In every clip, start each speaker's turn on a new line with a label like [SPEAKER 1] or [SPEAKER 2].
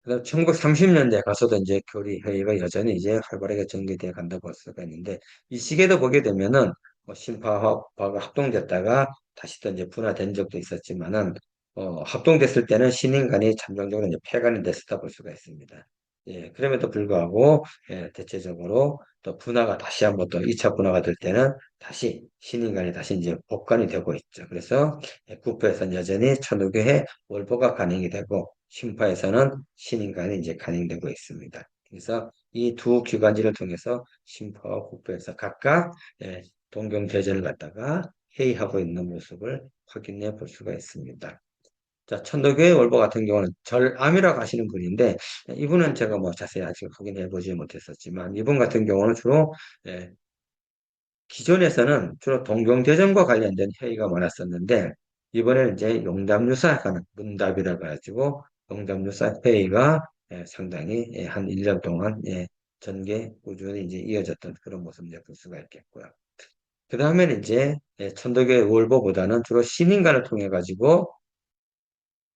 [SPEAKER 1] 그다음 1930년대 가서도 이제 교리 회의가 여전히 이제 활발하게 전개돼 간다고 볼 수가 있는데 이 시기에도 보게 되면은 뭐 신파화가 합동됐다가 다시 또 이제 분화된 적도 있었지만은 합동됐을 때는 신인간이 잠정적으로 이제 폐간이 됐었다 볼 수가 있습니다. 예, 그럼에도 불구하고 대체적으로 또 분화가 다시 한번 또 2차 분화가 될 때는 다시 신인간이 다시 이제 복간이 되고 있죠. 그래서 국부에서는 여전히 천주교회 월보가 간행이 되고 신파에서는 신인간이 이제 간행되고 있습니다. 그래서 이 두 기관지를 통해서 신파와 국부에서 각각 동경대전을 갖다가 회의하고 있는 모습을 확인해 볼 수가 있습니다. 자, 천도교의 월보 같은 경우는 절암이라고 하시는 분인데, 이분은 제가 뭐 자세히 아직 확인해 보지 못했었지만, 이분 같은 경우는 주로, 예, 기존에서는 주로 동경대전과 관련된 회의가 많았었는데, 이번에는 이제 용담유사 하는 문답이라고 해가지고, 용담유사 회의가 상당히 한 1년 동안 전개 꾸준히 이제 이어졌던 그런 모습을 볼 수가 있겠고요. 그 다음에는 이제 천도교의 월보보다는 주로 신인간을 통해 가지고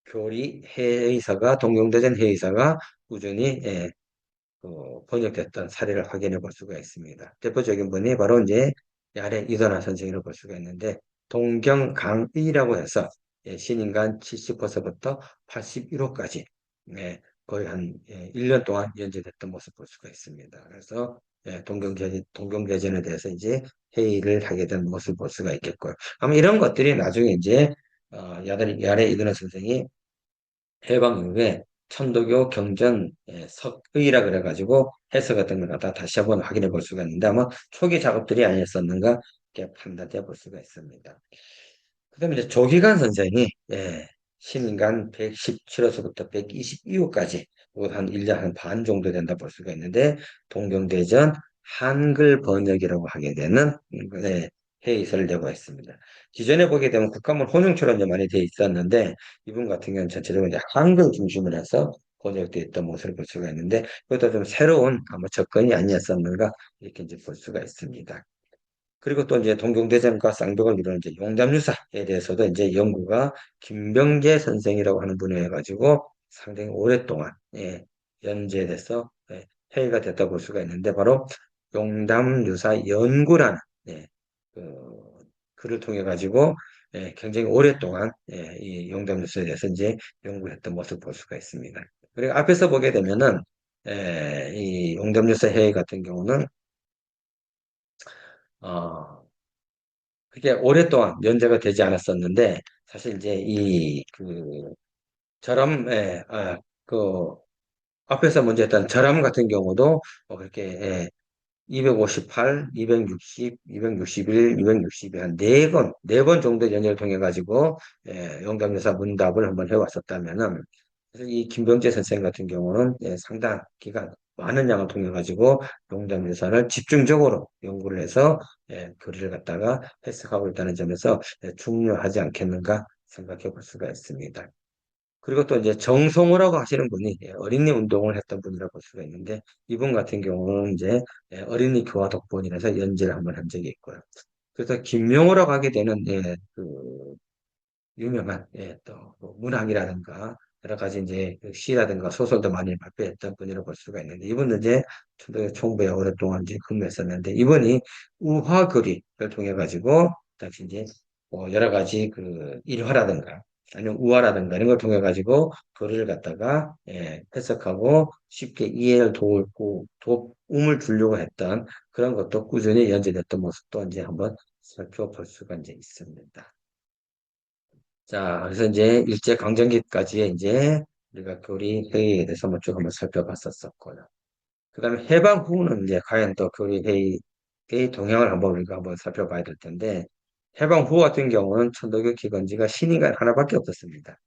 [SPEAKER 1] 교리 회의사가 동경대전 회의사가 꾸준히 번역됐던 사례를 확인해 볼 수가 있습니다. 대표적인 분이 바로 이제 아래 이선화 선생이라고 볼 수가 있는데 동경강의라고 해서 신인간 70호서부터 81호까지 거의 한 1년 동안 연재됐던 모습 볼 수가 있습니다. 그래서 동경대전에 대해서 이제 회의를 하게 된 모습 볼 수가 있겠고요. 아마 이런 것들이 나중에 이제 야래 이근호 선생이 해방 이후에 천도교 경전 석의라 그래가지고 해석 같은 걸 갖다 다시 한번 확인해 볼 수가 있는데 아마 초기 작업들이 아니었었는가 이렇게 판단해 볼 수가 있습니다. 그다음에 이제 조기관 선생이 신인간 117호서부터 122호까지 한 1년 한 반 정도 된다 볼 수가 있는데 동경대전 한글 번역이라고 하게 되는 회의서를 내고 있습니다. 기존에 보게 되면 국가문 혼용처럼 이제 많이 돼 있었는데 이분 같은 경우는 전체적으로 이제 한글 중심으로 해서 번역되어 있던 모습을 볼 수가 있는데 그것도 좀 새로운 아마 접근이 아니었었는가 이렇게 이제 볼 수가 있습니다. 그리고 또 이제 동경대전과 쌍벽을 이루는 이제 용담유사에 대해서도 이제 연구가 김병재 선생이라고 하는 분이 해가지고 상당히 오랫동안 연재돼서 회의가 됐다 볼 수가 있는데 바로 용담유사 연구라는 그 글을 통해 가지고 굉장히 오랫동안 이 용담유사에 대해서 이제 연구했던 모습을 볼 수가 있습니다. 그리고 앞에서 보게 되면은 이 용담유사 회의 같은 경우는 어, 그게 오랫동안 연재가 되지 않았었는데, 사실 이제 저람, 앞에서 먼저 했던 저람 같은 경우도 그렇게 258, 260, 261, 262 한 네 번 정도 연재를 통해 가지고 영감여사 문답을 한번 해왔었다면은 그래서 이 김병재 선생 같은 경우는 상당 기간 많은 양을 통해 가지고 영감여사를 집중적으로 연구를 해서 글을 갖다가 해석하고 있다는 점에서 중요하지 않겠는가 생각해 볼 수가 있습니다. 그리고 또 이제 정성호라고 하시는 분이 어린이 운동을 했던 분이라고 볼 수가 있는데 이분 같은 경우는 이제 어린이 교화 독본이라서 연재를 한번 한 적이 있고요. 그래서 김명호라고 하게 되는 그 유명한 또뭐 문학이라든가 여러 가지 이제 그 시라든가 소설도 많이 발표했던 분이라고 볼 수가 있는데 이분은 이제 초등학교 총부에 오랫동안 이제 근무했었는데 이분이 우화교리를 통해 가지고 당시 이제 뭐 여러 가지 그 일화라든가 아니면 우화라든가 이런 걸 통해 가지고 교리를 갖다가 해석하고 쉽게 이해를 돕고 도움을 주려고 했던 그런 것도 꾸준히 연재됐던 모습도 이제 한번 살펴볼 수가 이제 있습니다. 자, 그래서 이제 일제강점기까지의 이제 우리가 교리 회의에 대해서 한번 쭉 한번 살펴봤었었고요. 그 다음에 해방 후는 이제 과연 또 교리 회의의 동향을 한번 우리가 한번 살펴봐야 될 텐데, 해방 후 같은 경우는 천도교 기관지가 신의가 하나밖에 없었습니다.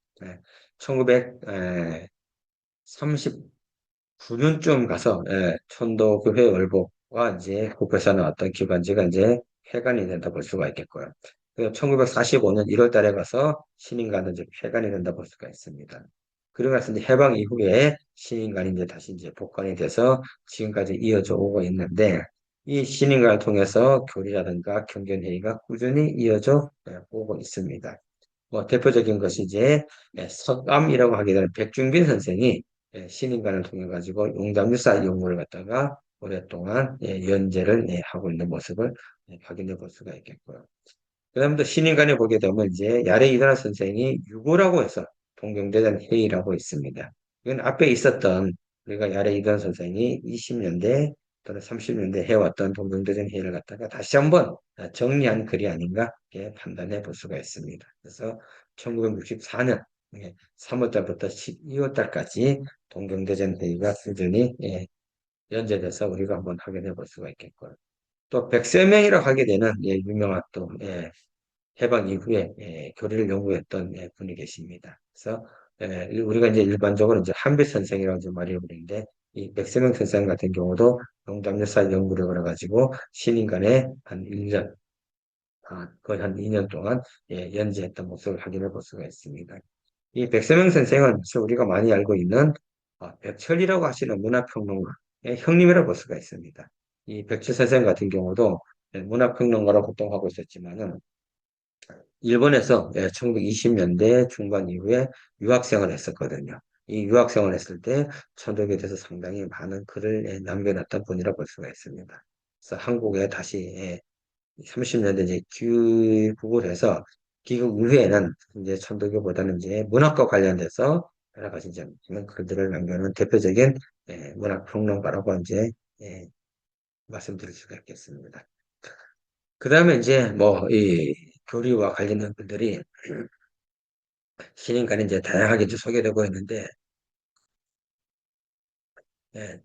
[SPEAKER 1] 1939년쯤 가서 천도교회 월보가 이제 국회에서 나왔던 기관지가 이제 폐간이 된다 볼 수가 있겠고요. 1945년 1월 달에 가서 신인간은 이제 폐간이 된다 볼 수가 있습니다. 그러고 나서 이제 해방 이후에 신인간이 이제 다시 이제 복관이 돼서 지금까지 이어져 오고 있는데 이 신인간을 통해서 교리라든가 경전회의가 꾸준히 이어져 오고 있습니다. 뭐 대표적인 것이 이제 석암이라고 하게 되는 백중빈 선생이 신인간을 통해 가지고 용담유사 연구를 갖다가 오랫동안 연재를 하고 있는 모습을 확인해 볼 수가 있겠고요. 그다음에 또 신인간에 보게 되면 이제 야레 이다나 선생이 유고라고 해서 동경대전 회의라고 있습니다. 이건 앞에 있었던 우리가 야레 이다나 선생이 20년대 또는 30년대 해왔던 동경대전 회의를 갖다가 다시 한번 정리한 글이 아닌가 이렇게 판단해 볼 수가 있습니다. 그래서 1964년 3월달부터 12월달까지 동경대전 회의가 꾸준히 연재돼서 우리가 한번 확인해 볼 수가 있겠고요. 또 백세명이라고 하게 되는 유명한 또 해방 이후에 교리를 연구했던 분이 계십니다. 그래서 우리가 이제 일반적으로 이제 한빛 선생이라고 이제 말을 부르는데 이 백세명 선생 같은 경우도 농담역사 연구를 걸어가지고 신인간에 한 1년, 거의 한 2년 동안 연재했던 모습을 확인해 볼 수가 있습니다. 이 백세명 선생은 사실 우리가 많이 알고 있는 백철이라고 하시는 문화평론가의 형님이라고 볼 수가 있습니다. 이 백철 선생 같은 경우도 문화평론가로 활동하고 있었지만은 일본에서 1920년대 중반 이후에 유학생을 했었거든요. 이 유학생을 했을 때 천도교에 대해서 상당히 많은 글을 남겨놨던 분이라고 볼 수가 있습니다. 그래서 한국에 다시 30년대 이제 귀국을 해서 귀국 이후에는 이제 천도교보다는 이제 문학과 관련돼서 여러 가지 이제 그런 글들을 남겨놓은 대표적인 문학평론가라고 이제 예, 말씀드릴 수가 있겠습니다. 그 다음에 이제 뭐 이 교리와 관련된 글들이 신인간에 이제 다양하게 이제 소개되고 있는데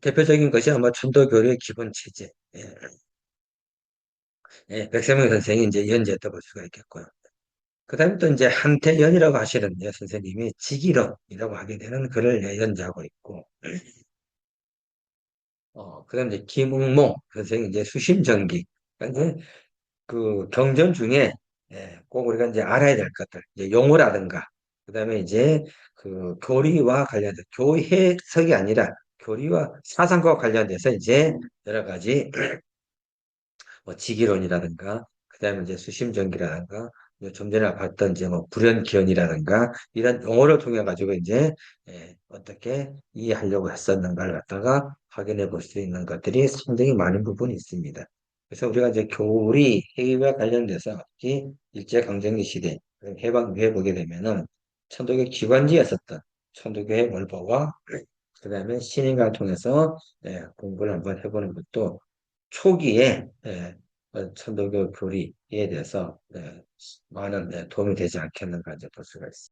[SPEAKER 1] 대표적인 것이 아마 천도교리의 기본 체제, 백세명 선생이 이제 연재했다 볼 수가 있겠고요. 그 다음에 또 이제 한태연이라고 하시는 선생님이 직이론이라고 하게 되는 글을 연재하고 있고, 그 다음에 이제 김응모 선생이 이제 수심전기, 그러니까 이제 그 경전 중에 꼭 우리가 이제 알아야 될 것들, 이제 용어라든가, 그 다음에 이제 그 교리와 관련된 교회 해석이 아니라 교리와 사상과 관련돼서 이제 여러 가지 뭐 직이론이라든가, 그 다음에 이제 수심전기라든가, 좀 전에 봤던 이제 뭐 불연기원이라든가 이런 용어를 통해 가지고 이제 어떻게 이해하려고 했었는가를 갖다가 확인해 볼 수 있는 것들이 상당히 많은 부분이 있습니다. 그래서 우리가 이제 교리 회의와 관련돼서 특히 일제강점기 시대 해방 이후에 보게 되면은 천도교 기관지였었던 천도교의 월보와 그 다음에 신인가를 통해서 공부를 한번 해보는 것도 초기에 천도교 교리에 대해서 많은 도움이 되지 않겠는가 이제 볼 수가 있습니다.